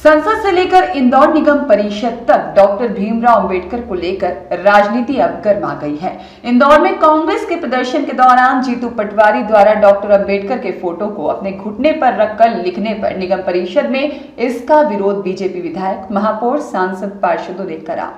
संसद से लेकर इंदौर निगम परिषद तक डॉक्टर भीमराव अंबेडकर को लेकर राजनीति अब गर्मा गई है। इंदौर में कांग्रेस के प्रदर्शन के दौरान जीतू पटवारी द्वारा डॉक्टर अंबेडकर के फोटो को अपने घुटने पर रखकर लिखने पर निगम परिषद में इसका विरोध बीजेपी विधायक, महापौर, सांसद, पार्षदों ने करा।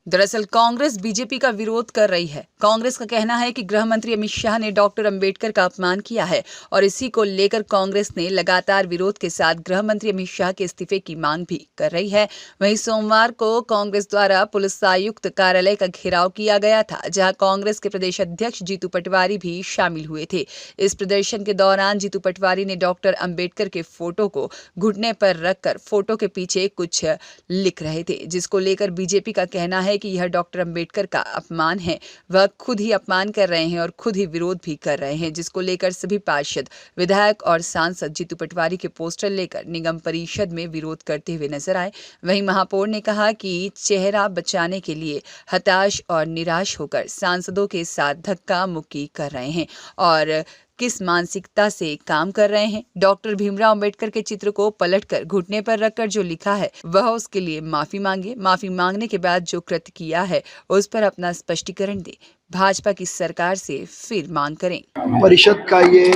दरअसल कांग्रेस बीजेपी का विरोध कर रही है। कांग्रेस का कहना है कि गृह मंत्री अमित शाह ने डॉक्टर अंबेडकर का अपमान किया है और इसी को लेकर कांग्रेस ने लगातार विरोध के साथ गृह मंत्री अमित शाह के इस्तीफे की मांग भी कर रही है। वहीं सोमवार को कांग्रेस द्वारा पुलिस आयुक्त कार्यालय का घेराव किया गया था, जहां कांग्रेस के प्रदेश अध्यक्ष जीतू पटवारी भी शामिल हुए थे। इस प्रदर्शन के दौरान जीतू पटवारी ने डॉक्टर अंबेडकर के फोटो को घुटने पर रखकर फोटो के पीछे कुछ लिख रहे थे, जिसको लेकर बीजेपी का कहना है कि यह डॉक्टर अंबेडकर का अपमान है। वह खुद ही अपमान कर रहे हैं और खुद ही विरोध भी कर रहे हैं, जिसको लेकर सभी पार्षद, विधायक और सांसद जीतू पटवारी के पोस्टर लेकर निगम परिषद में विरोध करते हुए नजर आए। वहीं महापौर ने कहा कि चेहरा बचाने के लिए हताश और निराश होकर सांसदों के साथ धक्का मुक्की कर रहे हैं और किस मानसिकता से काम कर रहे हैं। डॉक्टर भीमराव अंबेडकर के चित्र को पलटकर घुटने पर रखकर जो लिखा है वह उसके लिए माफी मांगे। माफी मांगने के बाद जो कृत्य किया है उस पर अपना स्पष्टीकरण दे। भाजपा की सरकार से फिर मांग करें। परिषद का ये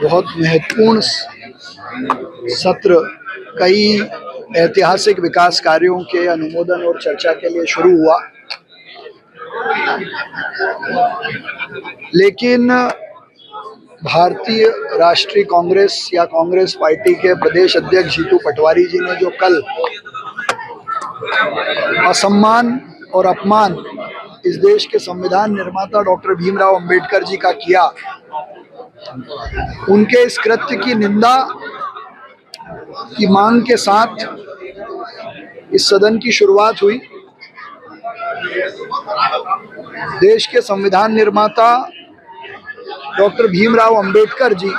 बहुत महत्वपूर्ण सत्र कई ऐतिहासिक विकास कार्यों के अनुमोदन और चर्चा के लिए शुरू हुआ, लेकिन भारतीय राष्ट्रीय कांग्रेस या कांग्रेस पार्टी के प्रदेश अध्यक्ष जीतू पटवारी जी ने जो कल असम्मान और अपमान इस देश के संविधान निर्माता डॉक्टर भीमराव अंबेडकर जी का किया, उनके इस कृत्य की निंदा की मांग के साथ इस सदन की शुरुआत हुई। देश के संविधान निर्माता डॉक्टर भीमराव अंबेडकर जी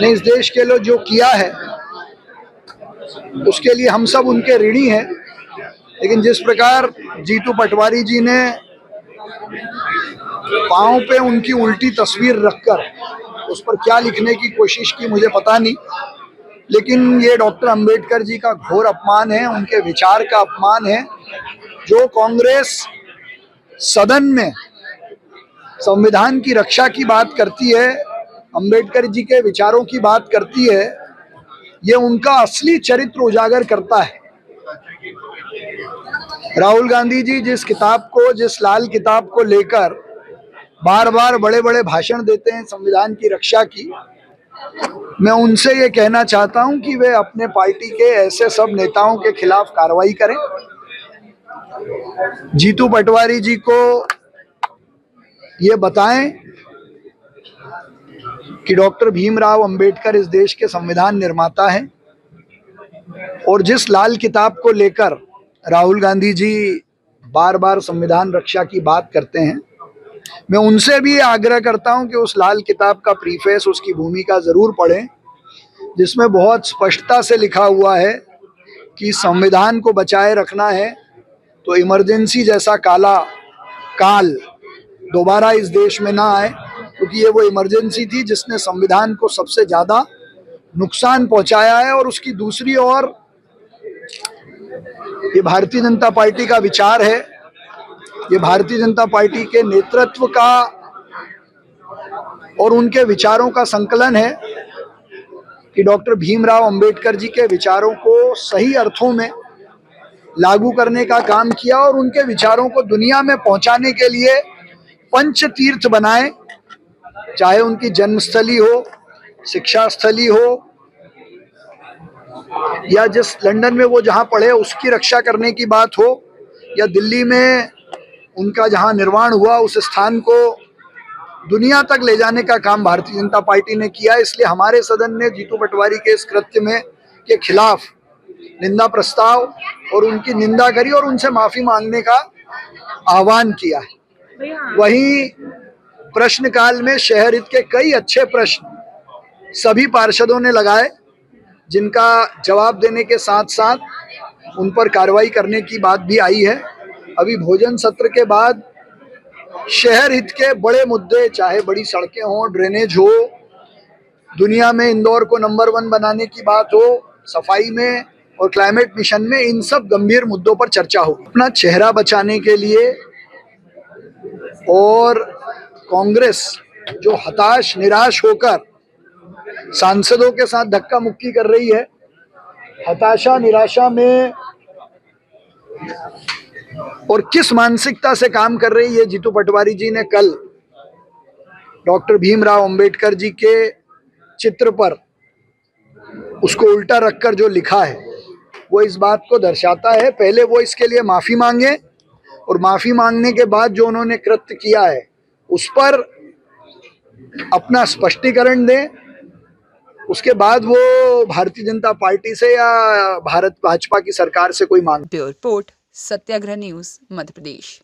ने इस देश के लिए जो किया है उसके लिए हम सब उनके ऋणी हैं, लेकिन जिस प्रकार जीतू पटवारी जी ने पांव पे उनकी उल्टी तस्वीर रखकर उस पर क्या लिखने की कोशिश की मुझे पता नहीं, लेकिन ये डॉक्टर अंबेडकर जी का घोर अपमान है, उनके विचार का अपमान है। जो कांग्रेस सदन में संविधान की रक्षा की बात करती है, अंबेडकर जी के विचारों की बात करती है, ये उनका असली चरित्र उजागर करता है। राहुल गांधी जी जिस लाल किताब को लेकर बार बार बड़े बड़े भाषण देते हैं संविधान की रक्षा की, मैं उनसे ये कहना चाहता हूं कि वे अपने पार्टी के ऐसे सब नेताओं के खिलाफ कार्रवाई करें। जीतू पटवारी जी को ये बताएं कि डॉक्टर भीमराव अंबेडकर इस देश के संविधान निर्माता हैं और जिस लाल किताब को लेकर राहुल गांधी जी बार बार संविधान रक्षा की बात करते हैं, मैं उनसे भी आग्रह करता हूं कि उस लाल किताब का प्रीफेस, उसकी भूमिका जरूर पढ़ें, जिसमें बहुत स्पष्टता से लिखा हुआ है कि संविधान को बचाए रखना है तो इमरजेंसी जैसा काला काल दोबारा इस देश में ना आए, क्योंकि ये वो इमरजेंसी थी जिसने संविधान को सबसे ज्यादा नुकसान पहुंचाया है। और उसकी दूसरी ओर ये भारतीय जनता पार्टी का विचार है, ये भारतीय जनता पार्टी के नेतृत्व का और उनके विचारों का संकलन है कि डॉक्टर भीमराव अंबेडकर जी के विचारों को सही अर्थों में लागू करने का काम किया और उनके विचारों को दुनिया में पहुंचाने के लिए पंच तीर्थ बनाए चाहे उनकी जन्मस्थली हो, शिक्षा स्थली हो, या जिस लंदन में वो जहाँ पढ़े उसकी रक्षा करने की बात हो, या दिल्ली में उनका जहाँ निर्वाण हुआ उस स्थान को दुनिया तक ले जाने का काम भारतीय जनता पार्टी ने किया। इसलिए हमारे सदन ने जीतू पटवारी के इस कृत्य में के खिलाफ निंदा प्रस्ताव और उनकी निंदा करी और उनसे माफी मांगने का आह्वान किया है। वहीं प्रश्नकाल में शहर हित के कई अच्छे प्रश्न सभी पार्षदों ने लगाए, जिनका जवाब देने के साथ साथ उन पर कार्रवाई करने की बात भी आई है। अभी भोजन सत्र के बाद शहर हित के बड़े मुद्दे, चाहे बड़ी सड़कें हों, ड्रेनेज हो, दुनिया में इंदौर को नंबर 1 बनाने की बात हो, सफाई में और क्लाइमेट मिशन में, इन सब गंभीर मुद्दों पर चर्चा होगी। अपना चेहरा बचाने के लिए और कांग्रेस जो हताश निराश होकर सांसदों के साथ धक्का मुक्की कर रही है, हताशा निराशा में और किस मानसिकता से काम कर रही है, जीतू पटवारी जी ने कल डॉक्टर भीमराव अंबेडकर जी के चित्र पर उसको उल्टा रखकर जो लिखा है वो इस बात को दर्शाता है। पहले वो इसके लिए माफी मांगे और माफी मांगने के बाद जो उन्होंने कृत्य किया है उस पर अपना स्पष्टीकरण दें। उसके बाद वो भारतीय जनता पार्टी से या भारत भाजपा की सरकार से कोई मांग। ब्यूरो रिपोर्ट, सत्याग्रह न्यूज, मध्य प्रदेश।